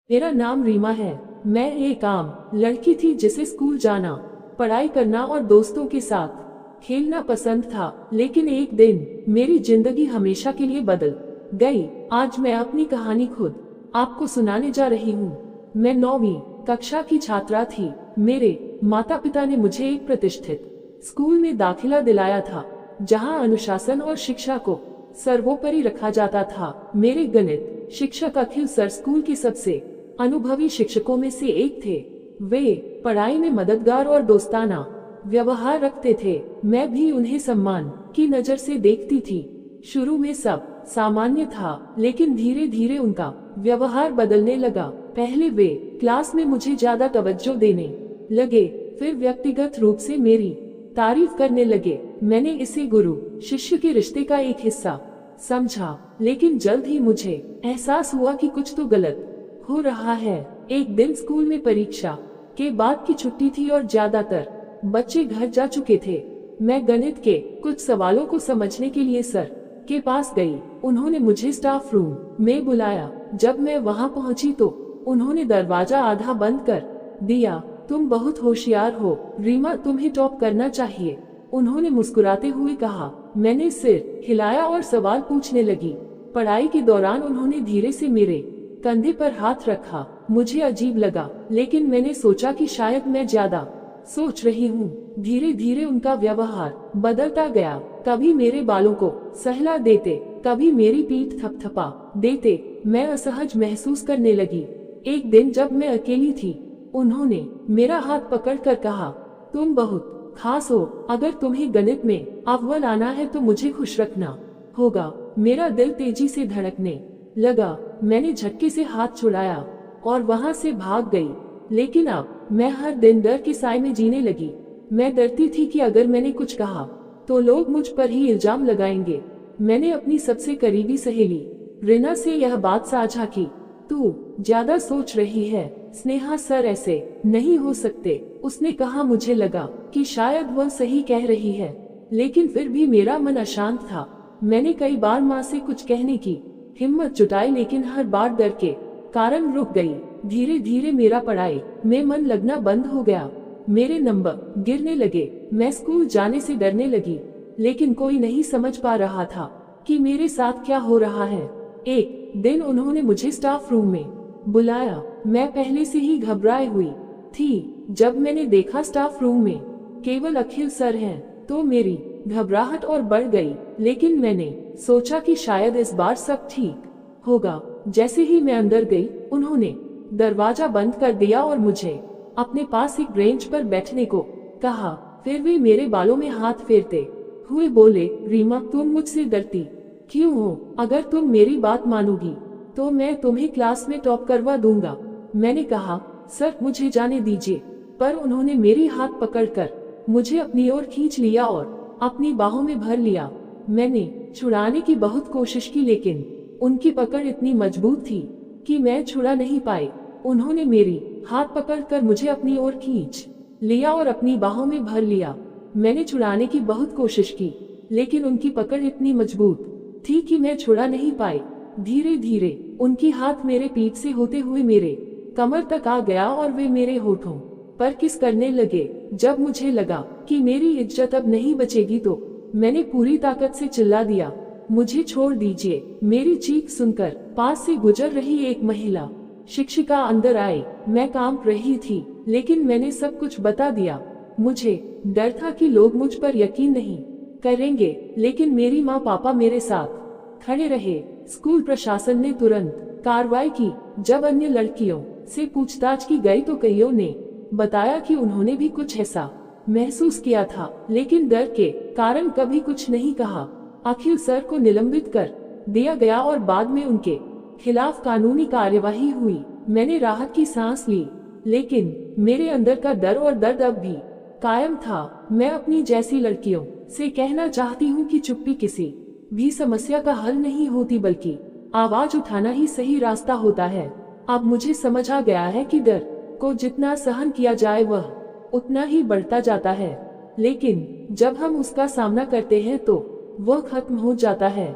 मेरा नाम रीमा है। मैं एक आम लड़की थी जिसे स्कूल जाना, पढ़ाई करना और दोस्तों के साथ खेलना पसंद था। लेकिन एक दिन मेरी जिंदगी हमेशा के लिए बदल गई। आज मैं अपनी कहानी खुद आपको सुनाने जा रही हूँ। मैं 9वीं कक्षा की छात्रा थी। मेरे माता पिता ने मुझे एक प्रतिष्ठित स्कूल में दाखिला दिलाया था, जहाँ अनुशासन और शिक्षा को सर्वोपरि रखा जाता था। मेरे गणित शिक्षक अखिल सर स्कूल के सबसे अनुभवी शिक्षकों में से एक थे। वे पढ़ाई में मददगार और दोस्ताना व्यवहार रखते थे। मैं भी उन्हें सम्मान की नजर से देखती थी। शुरू में सब सामान्य था, लेकिन धीरे धीरे उनका व्यवहार बदलने लगा। पहले वे क्लास में मुझे ज्यादा तवज्जो देने लगे, फिर व्यक्तिगत रूप से मेरी तारीफ करने लगे। मैंने इसे गुरु शिष्य के रिश्ते का एक हिस्सा समझा, लेकिन जल्द ही मुझे एहसास हुआ कि कुछ तो गलत हो रहा है। एक दिन स्कूल में परीक्षा के बाद की छुट्टी थी और ज्यादातर बच्चे घर जा चुके थे। मैं गणित के कुछ सवालों को समझने के लिए सर के पास गई। उन्होंने मुझे स्टाफ रूम में बुलाया। जब मैं वहां पहुंची तो उन्होंने दरवाजा आधा बंद कर दिया। तुम बहुत होशियार हो रीमा, तुम्हें टॉप करना चाहिए, उन्होंने मुस्कुराते हुए कहा। मैंने सिर हिलाया और सवाल पूछने लगी। पढ़ाई के दौरान उन्होंने धीरे से मेरे कंधे पर हाथ रखा। मुझे अजीब लगा, लेकिन मैंने सोचा कि शायद मैं ज्यादा सोच रही हूँ। धीरे धीरे उनका व्यवहार बदलता गया। कभी मेरे बालों को सहला देते, कभी मेरी पीठ थपथपा देते। मैं असहज महसूस करने लगी। एक दिन जब मैं अकेली थी, उन्होंने मेरा हाथ पकड़कर कहा, तुम बहुत खास हो। अगर तुम्हें गणित में अव्वल आना है तो मुझे खुश रखना होगा। मेरा दिल तेजी से धड़कने लगा। मैंने झटके से हाथ छुड़ाया और वहां से भाग गई। लेकिन अब मैं हर दिन डर के साए में जीने लगी। मैं डरती थी कि अगर मैंने कुछ कहा तो लोग मुझ पर ही इल्जाम लगाएंगे। मैंने अपनी सबसे करीबी सहेली रीना से यह बात साझा की। तू ज्यादा सोच रही है स्नेहा, सर ऐसे नहीं हो सकते, उसने कहा। मुझे लगा कि शायद वह सही कह रही है, लेकिन फिर भी मेरा मन अशांत था। मैंने कई बार माँ से कुछ कहने की हिम्मत जुटाई, लेकिन हर बार डर के कारण रुक गई। धीरे धीरे मेरा पढ़ाई में मन लगना बंद हो गया। मेरे नंबर गिरने लगे। मैं स्कूल जाने से डरने लगी, लेकिन कोई नहीं समझ पा रहा था कि मेरे साथ क्या हो रहा है। एक दिन उन्होंने मुझे स्टाफ रूम में बुलाया। मैं पहले से ही घबराई हुई थी। जब मैंने देखा स्टाफ रूम में केवल अखिल सर हैं, तो मेरी घबराहट और बढ़ गई। लेकिन मैंने सोचा कि शायद इस बार सब ठीक होगा। जैसे ही मैं अंदर गई, उन्होंने दरवाजा बंद कर दिया और मुझे अपने पास एक बेंच पर बैठने को कहा। फिर वे मेरे बालों में हाथ फेरते हुए बोले, रीमा, तुम मुझसे डरती क्यों हो? अगर तुम मेरी बात मानोगी तो मैं तुम्हें क्लास में टॉप करवा दूंगा। मैंने कहा, सर मुझे जाने दीजिए। पर उन्होंने मेरी हाथ पकड़कर मुझे अपनी ओर खींच लिया और अपनी बाहों में भर लिया। मैंने छुड़ाने की बहुत कोशिश की, लेकिन उनकी पकड़ इतनी मजबूत थी कि मैं छुड़ा नहीं पाई। उन्होंने मेरी हाथ पकड़कर मुझे अपनी ओर खींच लिया और अपनी बाहों में भर लिया। मैंने छुड़ाने की बहुत कोशिश की, लेकिन उनकी पकड़ इतनी मजबूत थी कि मैं छुड़ा नहीं पाई। धीरे धीरे उनकी हाथ मेरे पीठ से होते हुए मेरे कमर तक आ गया और वे मेरे होठों पर किस करने लगे। जब मुझे लगा कि मेरी इज्जत अब नहीं बचेगी, तो मैंने पूरी ताकत से चिल्ला दिया, मुझे छोड़ दीजिए। मेरी चीख सुनकर पास से गुजर रही एक महिला शिक्षिका अंदर आई। मैं कांप रही थी, लेकिन मैंने सब कुछ बता दिया। मुझे डर था कि लोग मुझ पर यकीन नहीं करेंगे, लेकिन मेरी माँ पापा मेरे साथ खड़े रहे। स्कूल प्रशासन ने तुरंत कार्रवाई की। जब अन्य लड़कियों से पूछताछ की गई तो कईयों ने बताया कि उन्होंने भी कुछ ऐसा महसूस किया था, लेकिन डर के कारण कभी कुछ नहीं कहा। अखिल सर को निलंबित कर दिया गया और बाद में उनके खिलाफ कानूनी कार्यवाही हुई। मैंने राहत की सांस ली, लेकिन मेरे अंदर का डर और दर्द अब भी कायम था। मैं अपनी जैसी लड़कियों से कहना चाहती हूँ कि चुप्पी किसी भी समस्या का हल नहीं होती, बल्कि आवाज उठाना ही सही रास्ता होता है। अब मुझे समझ आ गया है कि डर को जितना सहन किया जाए वह उतना ही बढ़ता जाता है, लेकिन जब हम उसका सामना करते हैं तो वह खत्म हो जाता है।